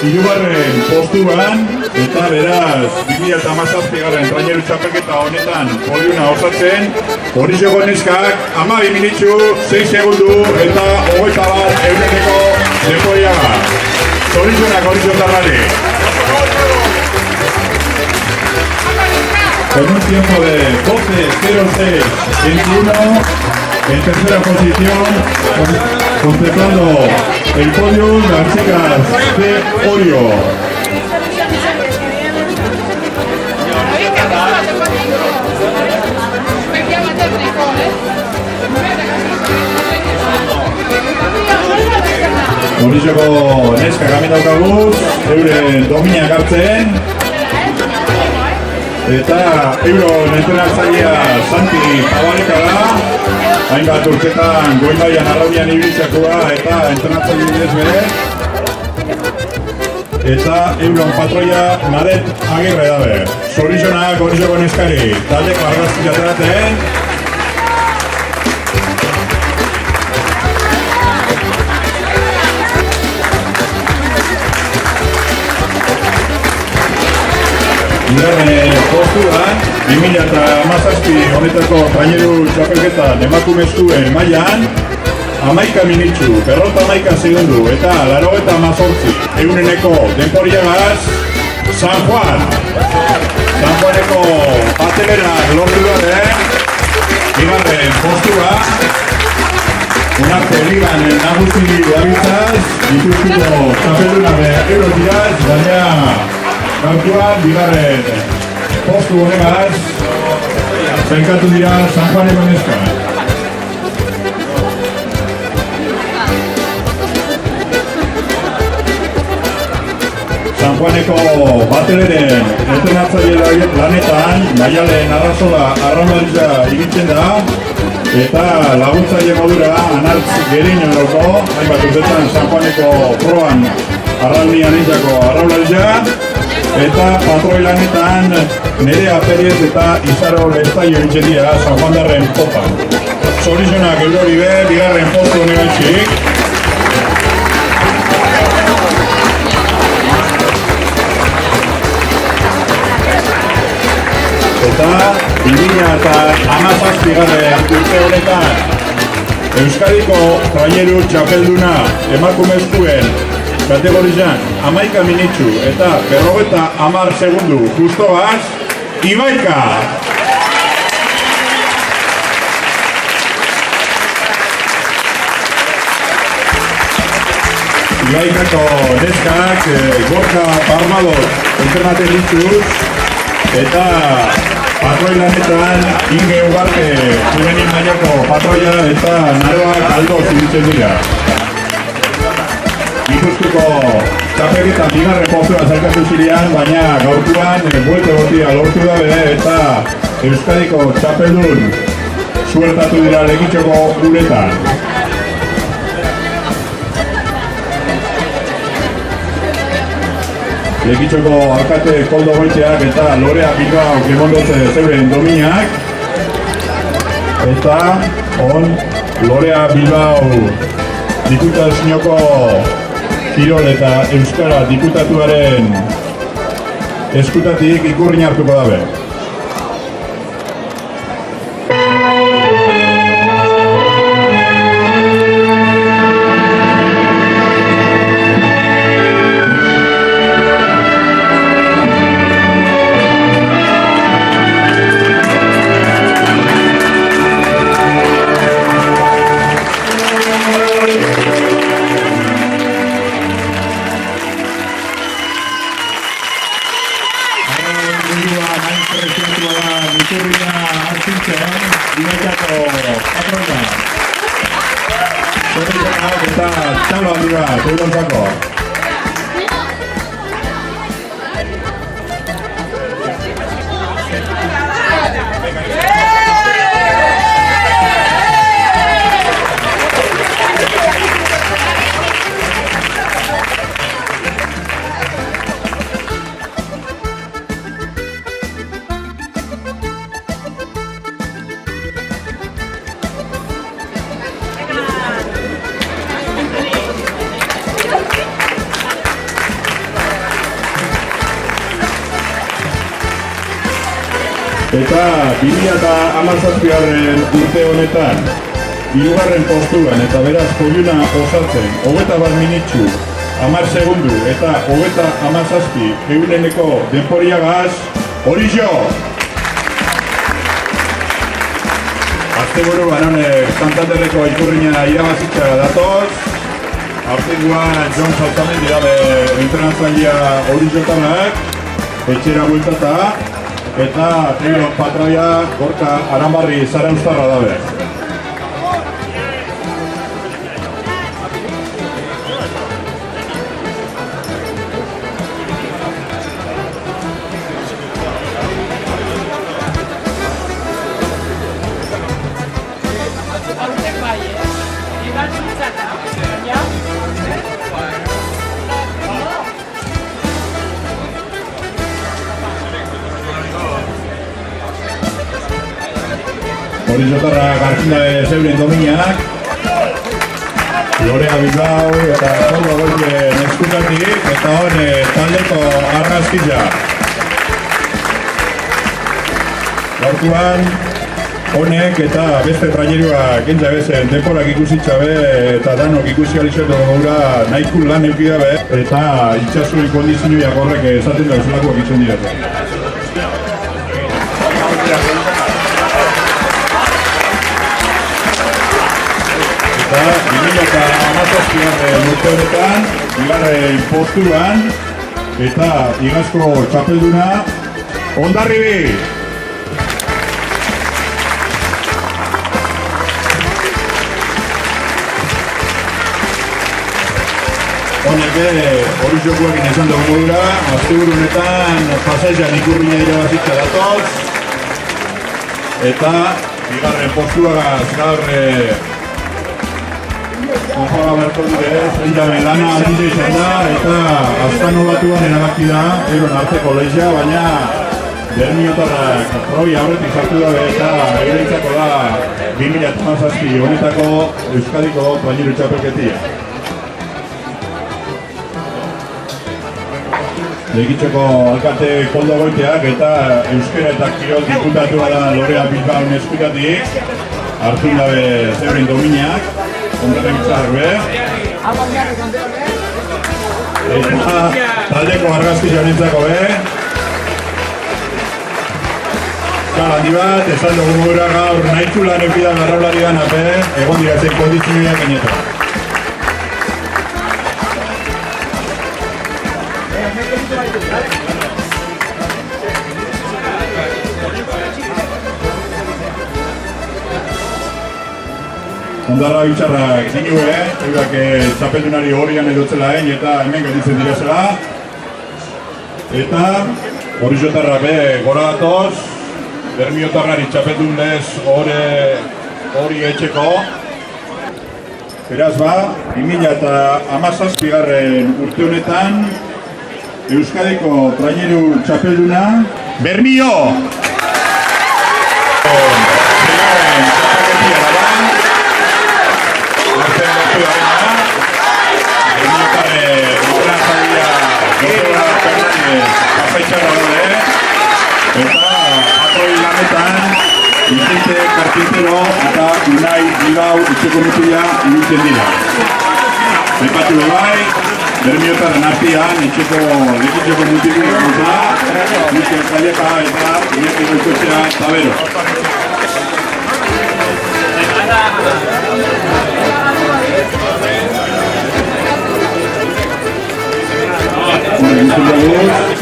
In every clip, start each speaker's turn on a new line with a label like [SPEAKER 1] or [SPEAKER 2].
[SPEAKER 1] Hirugarren postuan, eta beraz, 2017 traineru txapelketa honetan podiuna osatzen, Orixoko neskak 12 minutxu, 6 segundu eta 21 lepoiaga. Zoritxonak Orixotarrari. Con un tiempo de 12:06:21 en tercera posición, completando el podio las chicas de Orio. Orixoko neska gamin daukaguz, euren dominak hartzen. Eta euron entrenatzailea Santi Zabaleka da, hainbat urtetan goi-mailan arraunean ibiltzakoa eta entrenatzaile bidez bere. Eta euron patroia Nadet Agirre dabe. Zorixonak Orixoko neskari, taldeko argazki ateraten. Bigarren postuan, 2017 honetako traineru txapelketa emakumezkoen mailan 11 minutxu, 51 segundu eta 88 eguneneko denporiagaz San Juan. San Juaneko batelerak lortu gabe, bigarren postua, unarte ligan nagusi gabitzaz, dituztuko txapelduna eurotiraz, baina gaurkoan, bigarren postu honegaz, zailkatu dira San Juaneko neska. San Juaneko bateleren entrenatzaile lanetan, Maialen Arrazola arraunlaritza ibiltzen da, eta laguntzaile modura Anartz Geriño dauko, hainbat urtetan San Juaneko proan arraunian egitako arraunlaritza, eta patroi lanetan Nerea Perez eta Izaro Lestaio egiten dira San Juandarren popa. Zorixonak eudori be, bigarren postu honegatxik. Eta 2017 urte honetan Euskadiko traineru txapelduna emakumezkoen kategorizan 11 minutxu eta 50 segundu justoaz, Ibaika! Ibaikako neskak Gorka Parmador entrenaten dituz eta patroi lanetan Inge Ugarte juvenil mailako patroia eta Naroak Aldo zibitzen dira. Gipuzkoako txapelketan bigarren postua zailkatu zirean, baina gaurkoan buelta gotia lortu dabe eta Euskadiko txapeldun suertatu dira Legitxoko uretan. Legitxoko alkate Koldo Goiteak eta Lorea Bilbao Kemondoze zeuren dominak. Eta Lorea Bilbao diputazioko Kirol eta Euskara diputatuaren eskutatik ikurrin hartuko dabe. Eta 2017 urte honetan, 3. postuan eta beraz podiuna osatzen, 21 minutxu, 10 segundu eta 37 eguneneko denporiagaz, Orizio! Azte buru honek Santanderreko ikurriña irabazitza datoz. Arteguan John Saltamendi dabe entrenatzailea Oriziotarrak, etxera bueltata, eta trio patroia Gorka Aranbarri Zaraustarra dabe. Oriziotarra gartzina zeuren dominak, Lorea Bilbao eta Koldo Goien eskutatik, eta hone taldeko argazkiza. Gaurkoan, honek eta beste traineruak entza bezen denporak ikusitzabe eta danok ikusi alizetu gaura nahiko lan eukidabe eta itxasuen kondizioiak horrek esaten da zelakoak itzen dira. Eta 2017 urte honetan, 2. postuan eta igazko txapelduna Hondarribi! Honek Oriziokoak esan dugu modura, azteburu honetan pasaian ikurriña irabazitza datoz eta 2. postuagaz gaur Konpaga berko dure, zeintzamen lana aldize izan da eta azkano batuan erabaki da eron arteko lehizia, baina Bermiotarrak probi aurretik sartu dabe eta egirentzako da 2017 honetako Euskadiko traineru txapelketia. Legitzeko alkate Koldo Goiteak eta Euskera eta Kirol diputatua da Lorea Bilbao eskutatik, hartu dabe zeuren dominak, Ondarren bitzarbe. Eta taldeko argazki janintzako Gara handi bat, esan dugu gura gaur nahitzulan eukidan garraulari dan egon diratzen kondizioiak enetan. Ondarra bitxarrak zinue, eurak txapeldunari horian edotzela eta hemen gelditzen direzela. Eta Oriziotarra gora datoz, Bermiotarrari txapeldun lez hori etxeko. Beraz 2017 urte honetan Euskadiko traineru txapelduna Bermio! Eta atroi lanetan Vicente Carpintero eta Unai Bilbao etxeko mutia ibiltzen dira. Epatu bai, Bermiotarren artean etxeko legitzeko mutitik eta Mikel Zaleka eta Iñaki Goikoetxea Tabero. Entzun dugu,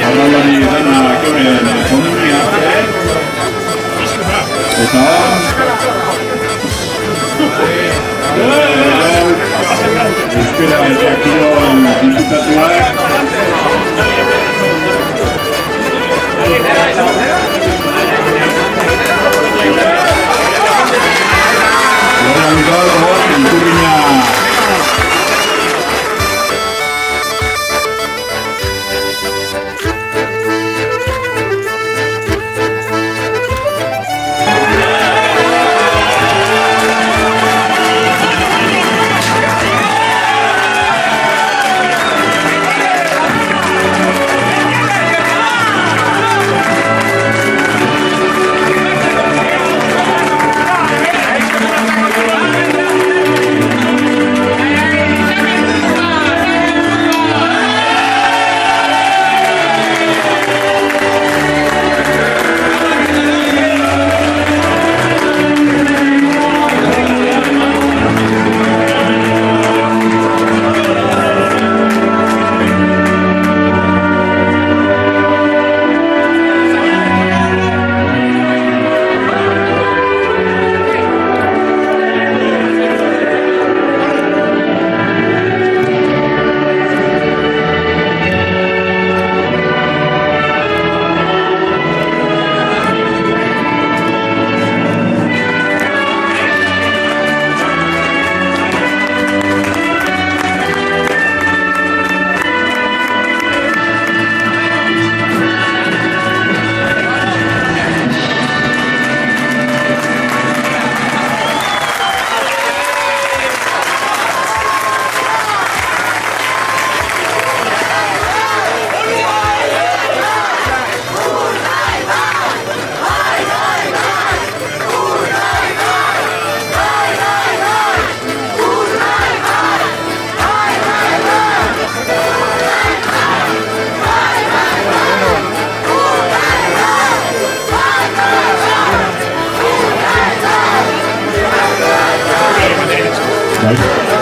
[SPEAKER 1] arraulari dana keuren ekonomia eta euskera eta kirol diputatuak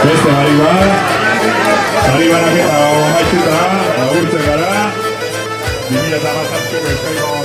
[SPEAKER 1] beste ari bat, ari banak eta amaituta, laburtzen gara, 2017ko Euskadiko